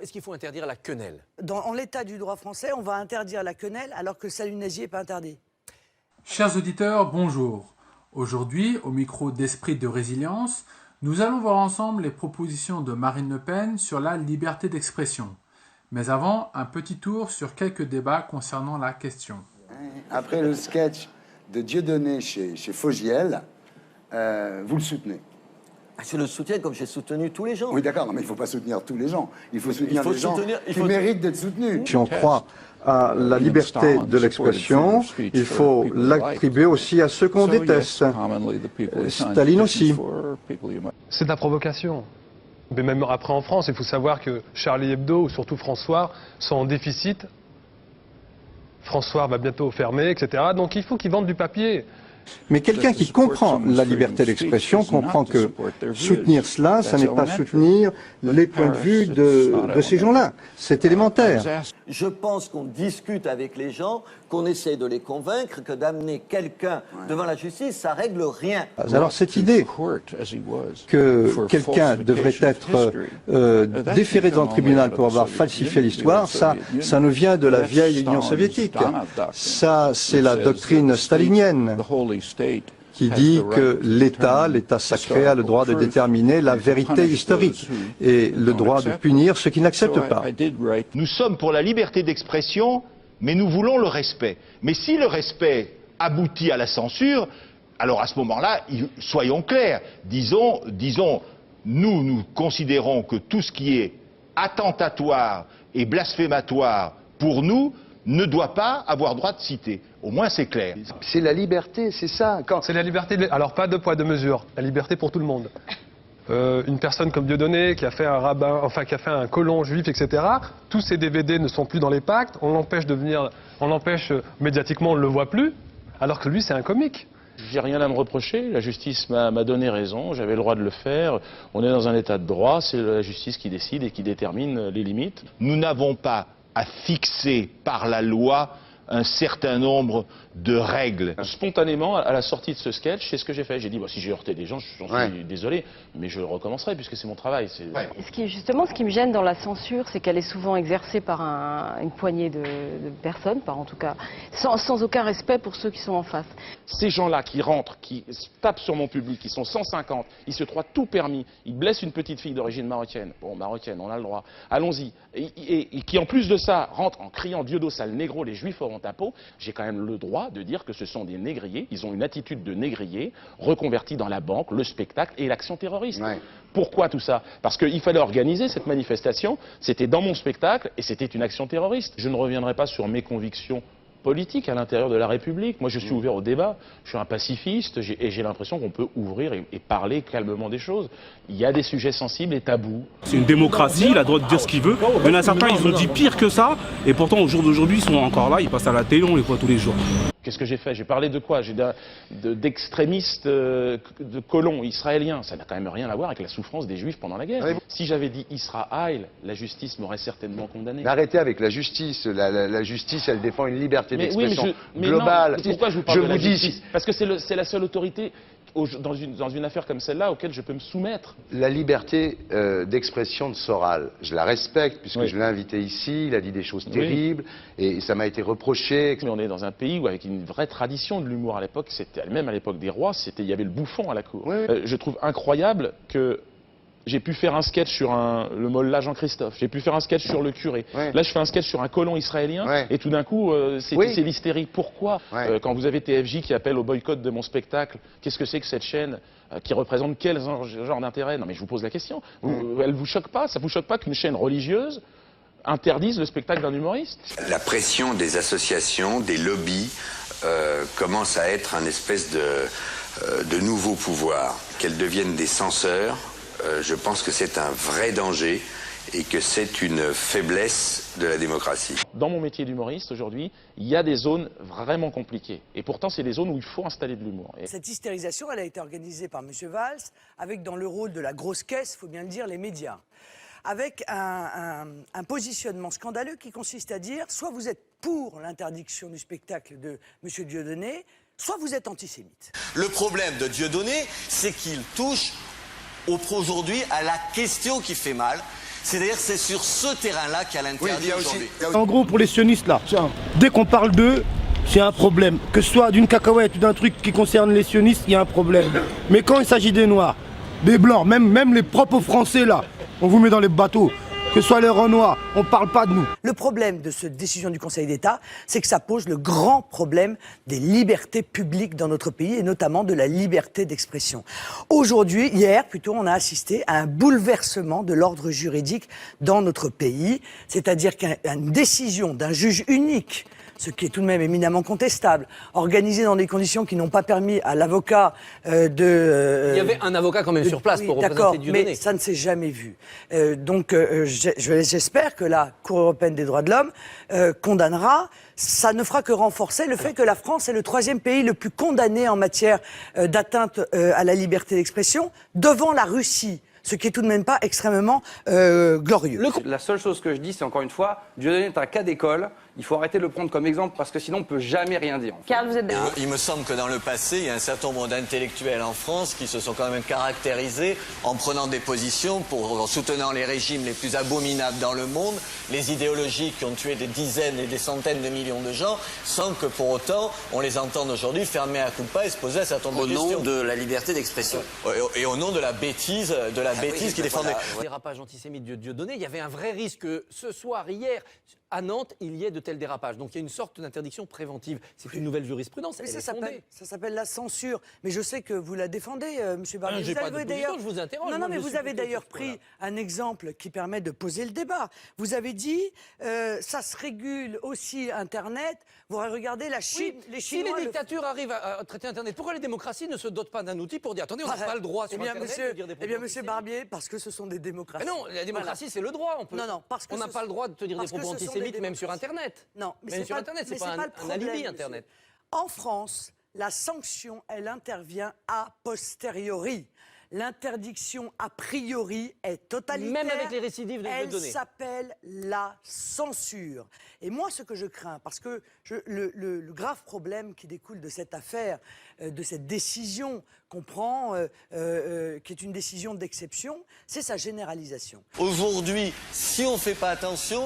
est-ce qu'il faut interdire la quenelle? En l'état du droit français, on va interdire la quenelle alors que le salut nazi n'est pas interdit. Chers auditeurs, bonjour. Aujourd'hui, au micro d'Esprit de Résilience, nous allons voir ensemble les propositions de Marine Le Pen sur la liberté d'expression. Mais avant, un petit tour sur quelques débats concernant la question. Après le sketch de Dieudonné chez Fogiel, vous le soutenez? Je le soutiens comme j'ai soutenu tous les gens. Oui, d'accord, mais il ne faut pas soutenir tous les gens. Il faut soutenir les gens qui méritent d'être soutenus. Si on croit à la liberté de l'expression, il faut l'attribuer aussi à ceux qu'on déteste. Staline aussi. C'est de la provocation. Mais même après en France, il faut savoir que Charlie Hebdo, ou surtout François, sont en déficit. François va bientôt fermer, etc. Donc il faut qu'ils vendent du papier. Mais quelqu'un qui comprend la liberté d'expression comprend que soutenir cela, ça n'est pas soutenir les points de vue de ces gens-là. C'est élémentaire. Je pense qu'on discute avec les gens, qu'on essaie de les convaincre, que d'amener quelqu'un devant la justice, ça règle rien. Alors cette idée que quelqu'un devrait être déféré devant le tribunal pour avoir falsifié l'histoire, ça nous vient de la vieille Union soviétique. Ça, c'est la doctrine stalinienne qui dit que l'État sacré, a le droit de déterminer la vérité historique et le droit de punir ceux qui n'acceptent pas. Nous sommes pour la liberté d'expression, mais nous voulons le respect. Mais si le respect aboutit à la censure, alors à ce moment-là, soyons clairs, disons, nous considérons que tout ce qui est attentatoire et blasphématoire pour nous ne doit pas avoir droit de citer. Au moins c'est clair. C'est la liberté, c'est ça. C'est la liberté, alors pas deux poids deux mesures, la liberté pour tout le monde. Une personne comme Dieudonné qui a fait un rabbin, enfin qui a fait un colon juif, etc. Tous ces DVD ne sont plus dans les pactes, on l'empêche médiatiquement, on ne le voit plus, alors que lui c'est un comique. J'ai rien à me reprocher, la justice m'a donné raison, j'avais le droit de le faire, on est dans un état de droit, c'est la justice qui décide et qui détermine les limites. Nous n'avons pas à fixer par la loi un certain nombre de règles. Spontanément, à la sortie de ce sketch, c'est ce que j'ai fait. J'ai dit, si j'ai heurté des gens, j'en suis désolé, mais je recommencerai puisque c'est mon travail. Ce qui me gêne dans la censure, c'est qu'elle est souvent exercée par une poignée de personnes, en tout cas, sans aucun respect pour ceux qui sont en face. Ces gens-là qui rentrent, qui tapent sur mon public, qui sont 150, ils se croient tout permis, ils blessent une petite fille d'origine marocaine. Bon, marocaine, on a le droit. Allons-y. Et qui, en plus de ça, rentrent en criant Dieudo, sale négro, les juifs auront un pot. J'ai quand même le droit de dire que ce sont des négriers, ils ont une attitude de négriers, reconvertis dans la banque, le spectacle et l'action terroriste. Pourquoi tout ça? Parce qu'il fallait organiser cette manifestation, c'était dans mon spectacle et c'était une action terroriste. Je ne reviendrai pas sur mes convictions politiques à l'intérieur de la République. Moi, je suis ouvert au débat, je suis un pacifiste et j'ai l'impression qu'on peut ouvrir et parler calmement des choses. Il y a des sujets sensibles et tabous. C'est une démocratie, il a le droit de dire ce qu'il veut. Il y en a certains, ils ont dit pire que ça, et pourtant au jour d'aujourd'hui, ils sont encore là, ils passent à la télé, on les voit tous les jours. Qu'est-ce que j'ai fait? J'ai parlé de quoi? D'extrémistes, de colons israéliens. Ça n'a quand même rien à voir avec la souffrance des Juifs pendant la guerre. Si j'avais dit Israël, la justice m'aurait certainement condamné. Mais arrêtez avec la justice. La justice, elle défend une liberté d'expression globale. Non, pourquoi je vous parle de la justice? Parce que c'est la seule autorité dans une affaire comme celle-là auquel je peux me soumettre. La liberté d'expression de Soral, je la respecte puisque je l'ai invité ici, il a dit des choses terribles et ça m'a été reproché. Mais on est dans un pays où avec une vraie tradition de l'humour à l'époque, même à l'époque des rois, il y avait le bouffon à la cour. Je trouve incroyable que j'ai pu faire un sketch sur le mollah Jean-Christophe, j'ai pu faire un sketch sur le curé. Là, je fais un sketch sur un colon israélien et tout d'un coup, c'est l'hystérie. Pourquoi quand vous avez TFJ qui appelle au boycott de mon spectacle, qu'est-ce que c'est que cette chaîne qui représente quel genre d'intérêt? Non mais je vous pose la question. Elle vous choque pas? Ça vous choque pas qu'une chaîne religieuse interdise le spectacle d'un humoriste? La pression des associations, des lobbies, commence à être un espèce de nouveau pouvoir. Qu'elles deviennent des censeurs, je pense que c'est un vrai danger et que c'est une faiblesse de la démocratie. Dans mon métier d'humoriste aujourd'hui, il y a des zones vraiment compliquées. Et pourtant, c'est des zones où il faut installer de l'humour. Cette hystérisation, elle a été organisée par M. Valls, avec dans le rôle de la grosse caisse, il faut bien le dire, les médias. Avec un positionnement scandaleux qui consiste à dire soit vous êtes pour l'interdiction du spectacle de M. Dieudonné, soit vous êtes antisémite. Le problème de Dieudonné, c'est qu'il touche aujourd'hui à la question qui fait mal, C'est-à-dire c'est sur ce terrain-là qu'il y a l'interdit aujourd'hui. En gros, pour les sionistes, là, dès qu'on parle d'eux, c'est un problème. Que ce soit d'une cacahuète ou d'un truc qui concerne les sionistes, il y a un problème. Mais quand il s'agit des Noirs, des Blancs, même les propres Français, là, on vous met dans les bateaux. Que ce soit les Renois, on ne parle pas de nous. Le problème de cette décision du Conseil d'État, c'est que ça pose le grand problème des libertés publiques dans notre pays, et notamment de la liberté d'expression. Aujourd'hui, hier plutôt, on a assisté à un bouleversement de l'ordre juridique dans notre pays, c'est-à-dire qu'une décision d'un juge unique, ce qui est tout de même éminemment contestable, organisé dans des conditions qui n'ont pas permis à l'avocat de... Il y avait un avocat quand même sur place pour représenter Dieudonné. Mais ça ne s'est jamais vu. J'espère que la Cour européenne des droits de l'homme condamnera. Ça ne fera que renforcer le fait que la France est le 3e pays le plus condamné en matière d'atteinte à la liberté d'expression, devant la Russie. Ce qui est tout de même pas extrêmement glorieux. La seule chose que je dis, c'est encore une fois, Dieudonné est un cas d'école. Il faut arrêter de le prendre comme exemple parce que sinon on ne peut jamais rien dire. Karl, vous êtes d'accord ? Il me semble que dans le passé, il y a un certain nombre d'intellectuels en France qui se sont quand même caractérisés en prenant des positions en soutenant les régimes les plus abominables dans le monde, les idéologies qui ont tué des dizaines et des centaines de millions de gens, sans que pour autant on les entende aujourd'hui fermer à coups de pas et se poser un certain nombre de questions. Au nom de la liberté d'expression. Et au nom de la bêtise, qu'il défendait. Dérapage antisémite de Dieudonné, il y avait un vrai risque que ce soir, hier, à Nantes, il y ait de tels dérapages. Donc il y a une sorte d'interdiction préventive. C'est une nouvelle jurisprudence. Mais ça s'appelle la censure. Mais je sais que vous la défendez, M. Barnier. Je vous interroge. Non, mais vous avez d'ailleurs pris un exemple qui permet de poser le débat. Vous avez dit, ça se régule aussi Internet. Vous regardez la Chine. Oui, si les dictatures arrivent à traiter Internet, pourquoi les démocraties ne se dotent pas d'un outil pour dire, attendez, on n'a pas le droit sur Internet de dire des propos monsieur Barbier, parce que ce sont des démocraties. Mais non, la démocratie, c'est le droit. On n'a pas le droit de tenir des propos antisémites, même sur Internet. Non, mais sur Internet, c'est pas un alibi, Internet. En France, la sanction, elle intervient a posteriori. L'interdiction a priori est totalitaire. Même avec les récidives de Dieudonné. Elle s'appelle la censure. Et moi, ce que je crains, parce que le grave problème qui découle de cette affaire, de cette décision qu'on prend, qui est une décision d'exception, c'est sa généralisation. Aujourd'hui, si on ne fait pas attention,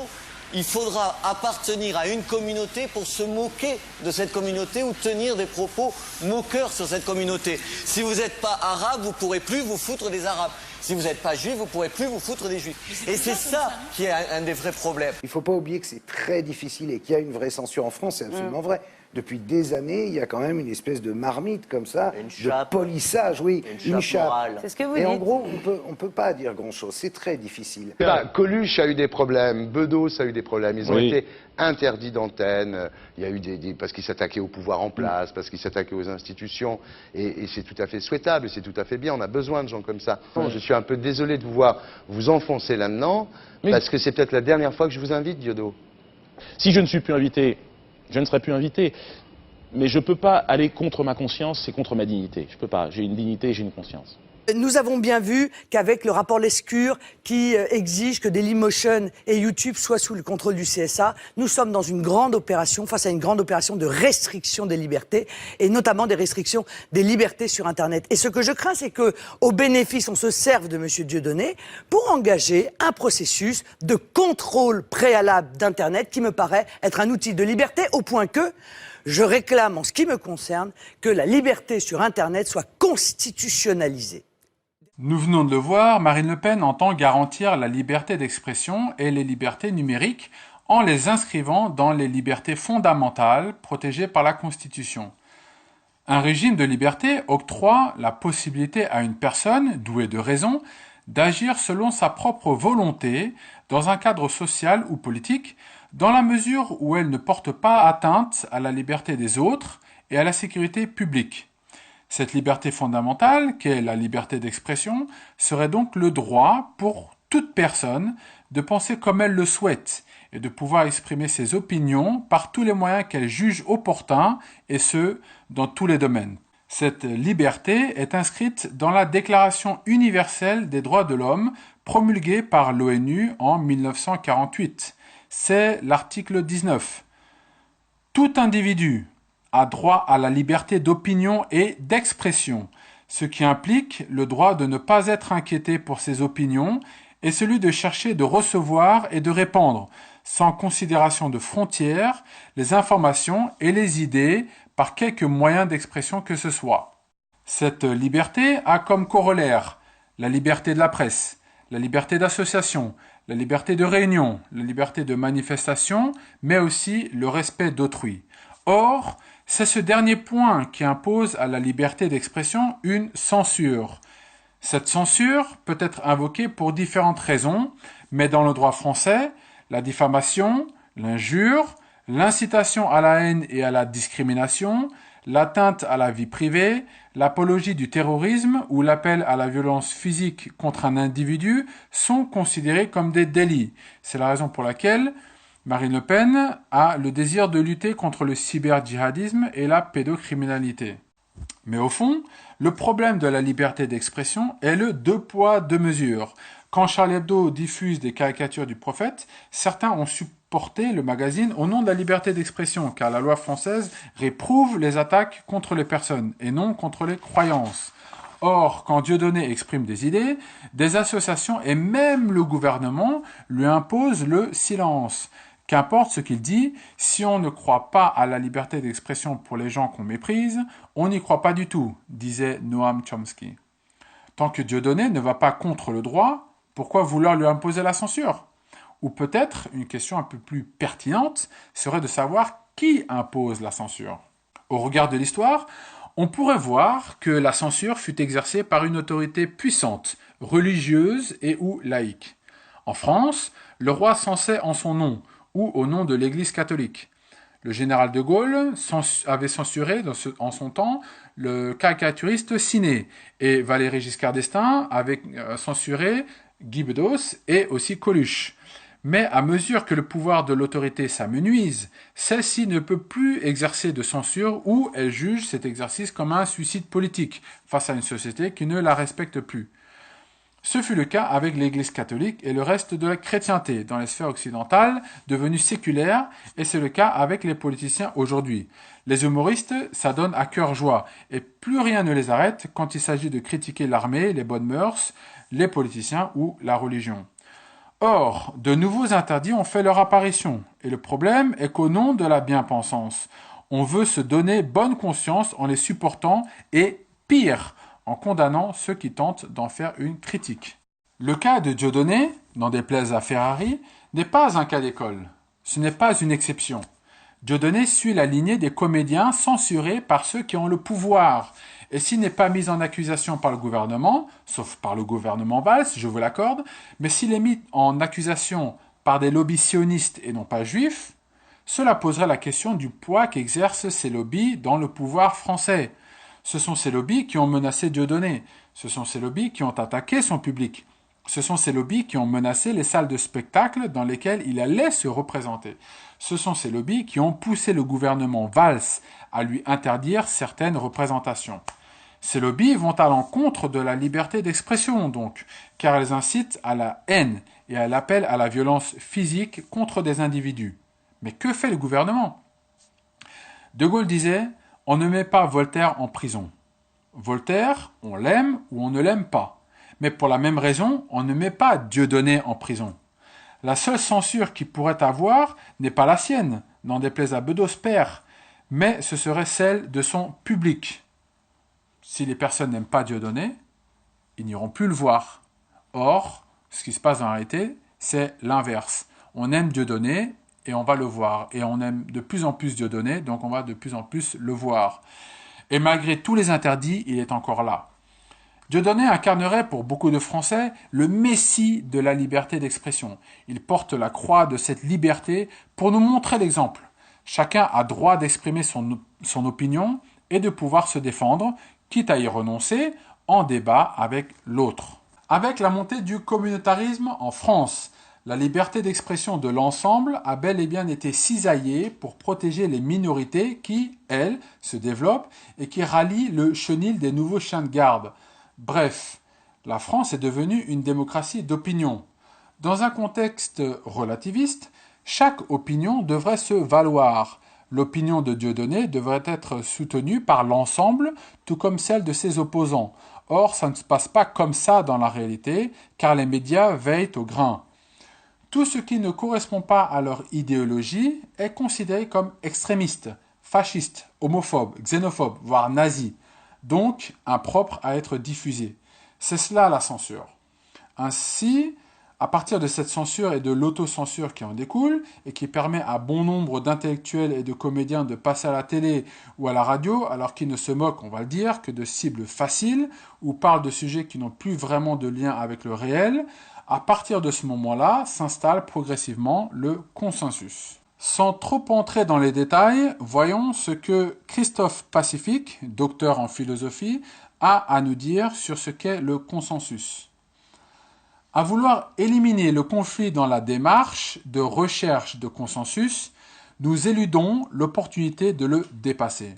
il faudra appartenir à une communauté pour se moquer de cette communauté ou tenir des propos moqueurs sur cette communauté. Si vous n'êtes pas arabe, vous ne pourrez plus vous foutre des arabes. Si vous n'êtes pas juif, vous ne pourrez plus vous foutre des juifs. Et c'est ça qui est un des vrais problèmes. Il ne faut pas oublier que c'est très difficile et qu'il y a une vraie censure en France, c'est absolument vrai. Depuis des années, il y a quand même une espèce de marmite comme ça, de polissage, oui, une chape. C'est ce que vous dites. Et en gros, on peut pas dire grand-chose, c'est très difficile. Coluche a eu des problèmes, Bedos a eu des problèmes, ils ont été interdits d'antenne, il y a eu parce qu'ils s'attaquaient au pouvoir en place, parce qu'ils s'attaquaient aux institutions, et c'est tout à fait souhaitable, et c'est tout à fait bien, on a besoin de gens comme ça. Je suis un peu désolé de vous voir vous enfoncer là-dedans, parce que c'est peut-être la dernière fois que je vous invite, Diodo. Si je ne suis plus invité, je ne serai plus invité. Mais je ne peux pas aller contre ma conscience, c'est contre ma dignité. Je ne peux pas. J'ai une dignité et j'ai une conscience. Nous avons bien vu qu'avec le rapport Lescure qui exige que Dailymotion et YouTube soient sous le contrôle du CSA, nous sommes dans une grande opération, face à une grande opération de restriction des libertés, et notamment des restrictions des libertés sur Internet. Et ce que je crains, c'est qu'au bénéfice, on se serve de M. Dieudonné pour engager un processus de contrôle préalable d'Internet qui me paraît être un outil de liberté, au point que je réclame, en ce qui me concerne, que la liberté sur Internet soit constitutionnalisée. Nous venons de le voir, Marine Le Pen entend garantir la liberté d'expression et les libertés numériques en les inscrivant dans les libertés fondamentales protégées par la Constitution. Un régime de liberté octroie la possibilité à une personne, douée de raison, d'agir selon sa propre volonté dans un cadre social ou politique, dans la mesure où elle ne porte pas atteinte à la liberté des autres et à la sécurité publique. Cette liberté fondamentale, qu'est la liberté d'expression, serait donc le droit pour toute personne de penser comme elle le souhaite et de pouvoir exprimer ses opinions par tous les moyens qu'elle juge opportuns, et ce, dans tous les domaines. Cette liberté est inscrite dans la Déclaration universelle des droits de l'homme promulguée par l'ONU en 1948. C'est l'article 19. Tout individu a droit à la liberté d'opinion et d'expression, ce qui implique le droit de ne pas être inquiété pour ses opinions est celui de chercher de recevoir et de répandre, sans considération de frontières, les informations et les idées par quelque moyen d'expression que ce soit. Cette liberté a comme corollaire la liberté de la presse, la liberté d'association, la liberté de réunion, la liberté de manifestation, mais aussi le respect d'autrui. Or, c'est ce dernier point qui impose à la liberté d'expression une censure. Cette censure peut être invoquée pour différentes raisons, mais dans le droit français, la diffamation, l'injure, l'incitation à la haine et à la discrimination, l'atteinte à la vie privée, l'apologie du terrorisme ou l'appel à la violence physique contre un individu sont considérés comme des délits. C'est la raison pour laquelle Marine Le Pen a le désir de lutter contre le cyber-djihadisme et la pédocriminalité. Mais au fond, le problème de la liberté d'expression est le deux poids, deux mesures. Quand Charlie Hebdo diffuse des caricatures du prophète, certains ont supporté le magazine au nom de la liberté d'expression, car la loi française réprouve les attaques contre les personnes et non contre les croyances. Or, quand Dieudonné exprime des idées, des associations et même le gouvernement lui imposent le silence. Qu'importe ce qu'il dit, si on ne croit pas à la liberté d'expression pour les gens qu'on méprise, on n'y croit pas du tout, disait Noam Chomsky. Tant que Dieudonné ne va pas contre le droit, pourquoi vouloir lui imposer la censure? Ou peut-être, une question un peu plus pertinente serait de savoir qui impose la censure. Au regard de l'histoire, on pourrait voir que la censure fut exercée par une autorité puissante, religieuse et ou laïque. En France, le roi censait en son nom, ou au nom de l'Église catholique. Le général de Gaulle avait censuré en son temps le caricaturiste Ciné, et Valéry Giscard d'Estaing avait censuré Guy Bedos et aussi Coluche. Mais à mesure que le pouvoir de l'autorité s'amenuise, celle-ci ne peut plus exercer de censure ou elle juge cet exercice comme un suicide politique face à une société qui ne la respecte plus. Ce fut le cas avec l'Église catholique et le reste de la chrétienté dans les sphères occidentales devenues séculaires, et c'est le cas avec les politiciens aujourd'hui. Les humoristes s'adonnent à cœur joie et plus rien ne les arrête quand il s'agit de critiquer l'armée, les bonnes mœurs, les politiciens ou la religion. Or, de nouveaux interdits ont fait leur apparition, et le problème est qu'au nom de la bien-pensance, on veut se donner bonne conscience en les supportant et, pire, en condamnant ceux qui tentent d'en faire une critique. Le cas de Dieudonné, n'en déplaise à Ferrari, n'est pas un cas d'école. Ce n'est pas une exception. Dieudonné suit la lignée des comédiens censurés par ceux qui ont le pouvoir. Et s'il n'est pas mis en accusation par le gouvernement, sauf par le gouvernement Valls, je vous l'accorde, mais s'il est mis en accusation par des lobbies sionistes et non pas juifs, cela poserait la question du poids qu'exercent ces lobbies dans le pouvoir français. Ce sont ces lobbies qui ont menacé Dieudonné. Ce sont ces lobbies qui ont attaqué son public. Ce sont ces lobbies qui ont menacé les salles de spectacle dans lesquelles il allait se représenter. Ce sont ces lobbies qui ont poussé le gouvernement Valls à lui interdire certaines représentations. Ces lobbies vont à l'encontre de la liberté d'expression, donc, car elles incitent à la haine et à l'appel à la violence physique contre des individus. Mais que fait le gouvernement? De Gaulle disait « On ne met pas Voltaire en prison. Voltaire, on l'aime ou on ne l'aime pas. Mais pour la même raison, on ne met pas Dieudonné en prison. La seule censure qu'il pourrait avoir n'est pas la sienne, n'en déplaise à Bedos père, mais ce serait celle de son public. Si les personnes n'aiment pas Dieudonné, ils n'iront plus le voir. Or, ce qui se passe en réalité, c'est l'inverse. On aime Dieudonné et on va le voir. Et on aime de plus en plus Dieudonné, donc on va de plus en plus le voir. Et malgré tous les interdits, il est encore là. Dieudonné incarnerait pour beaucoup de Français le messie de la liberté d'expression. Il porte la croix de cette liberté pour nous montrer l'exemple. Chacun a droit d'exprimer son opinion et de pouvoir se défendre, quitte à y renoncer, en débat avec l'autre. Avec la montée du communautarisme en France, la liberté d'expression de l'ensemble a bel et bien été cisaillée pour protéger les minorités qui, elles, se développent et qui rallient le chenil des nouveaux chiens de garde. Bref, la France est devenue une démocratie d'opinion. Dans un contexte relativiste, chaque opinion devrait se valoir. L'opinion de Dieudonné devrait être soutenue par l'ensemble, tout comme celle de ses opposants. Or, ça ne se passe pas comme ça dans la réalité, car les médias veillent au grain. Tout ce qui ne correspond pas à leur idéologie est considéré comme extrémiste, fasciste, homophobe, xénophobe, voire nazi, donc impropre à être diffusé. C'est cela la censure. Ainsi, à partir de cette censure et de l'autocensure qui en découle, et qui permet à bon nombre d'intellectuels et de comédiens de passer à la télé ou à la radio, alors qu'ils ne se moquent, on va le dire, que de cibles faciles, ou parlent de sujets qui n'ont plus vraiment de lien avec le réel, à partir de ce moment-là, s'installe progressivement le consensus. Sans trop entrer dans les détails, voyons ce que Christophe Pacifique, docteur en philosophie, a à nous dire sur ce qu'est le consensus. À vouloir éliminer le conflit dans la démarche de recherche de consensus, nous éludons l'opportunité de le dépasser.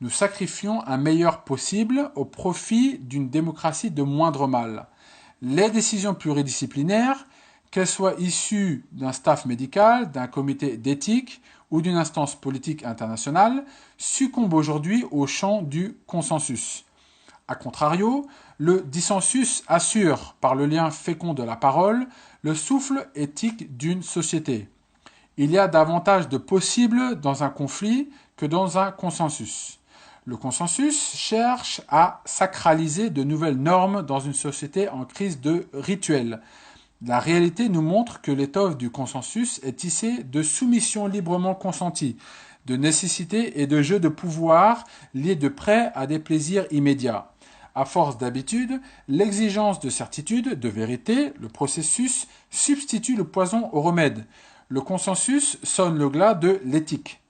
Nous sacrifions un meilleur possible au profit d'une démocratie de moindre mal. Les décisions pluridisciplinaires, qu'elles soient issues d'un staff médical, d'un comité d'éthique ou d'une instance politique internationale, succombent aujourd'hui au champ du consensus. A contrario, le dissensus assure, par le lien fécond de la parole, le souffle éthique d'une société. Il y a davantage de possibles dans un conflit que dans un consensus. Le consensus cherche à sacraliser de nouvelles normes dans une société en crise de rituels. La réalité nous montre que l'étoffe du consensus est tissée de soumissions librement consenties, de nécessités et de jeux de pouvoir liés de près à des plaisirs immédiats. À force d'habitude, l'exigence de certitude, de vérité, le processus substitue le poison au remède. Le consensus sonne le glas de l'éthique.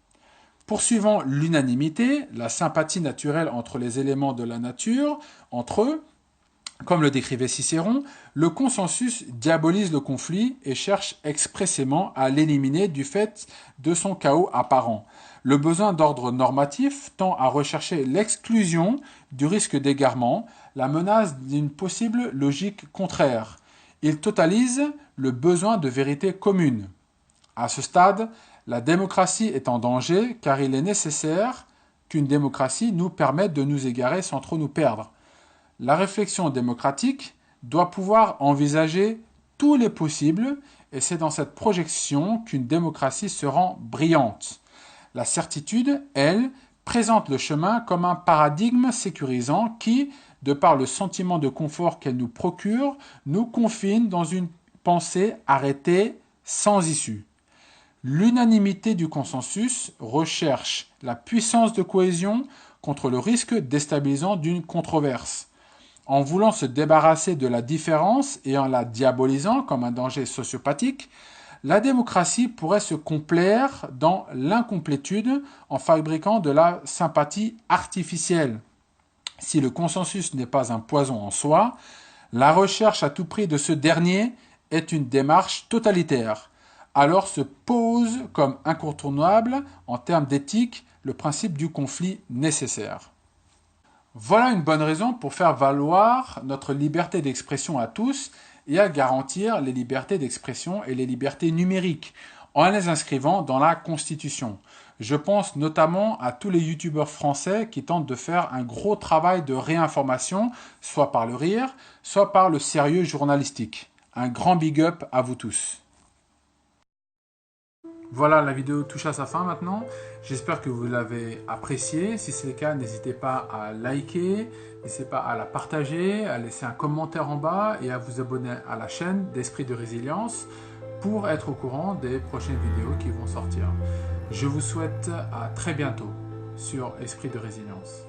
Poursuivant l'unanimité, la sympathie naturelle entre les éléments de la nature, entre eux, comme le décrivait Cicéron, le consensus diabolise le conflit et cherche expressément à l'éliminer du fait de son chaos apparent. Le besoin d'ordre normatif tend à rechercher l'exclusion du risque d'égarement, la menace d'une possible logique contraire. Il totalise le besoin de vérité commune. À ce stade, la démocratie est en danger car il est nécessaire qu'une démocratie nous permette de nous égarer sans trop nous perdre. La réflexion démocratique doit pouvoir envisager tous les possibles et c'est dans cette projection qu'une démocratie se rend brillante. La certitude, elle, présente le chemin comme un paradigme sécurisant qui, de par le sentiment de confort qu'elle nous procure, nous confine dans une pensée arrêtée sans issue. L'unanimité du consensus recherche la puissance de cohésion contre le risque déstabilisant d'une controverse. En voulant se débarrasser de la différence et en la diabolisant comme un danger sociopathique, la démocratie pourrait se complaire dans l'incomplétude en fabriquant de la sympathie artificielle. Si le consensus n'est pas un poison en soi, la recherche à tout prix de ce dernier est une démarche totalitaire. Alors se pose comme incontournable en termes d'éthique le principe du conflit nécessaire. Voilà une bonne raison pour faire valoir notre liberté d'expression à tous et à garantir les libertés d'expression et les libertés numériques en les inscrivant dans la Constitution. Je pense notamment à tous les youtubeurs français qui tentent de faire un gros travail de réinformation, soit par le rire, soit par le sérieux journalistique. Un grand big up à vous tous. Voilà, la vidéo touche à sa fin maintenant. J'espère que vous l'avez appréciée. Si c'est le cas, n'hésitez pas à liker, n'hésitez pas à la partager, à laisser un commentaire en bas et à vous abonner à la chaîne d'Esprit de Résilience pour être au courant des prochaines vidéos qui vont sortir. Je vous souhaite à très bientôt sur Esprit de Résilience.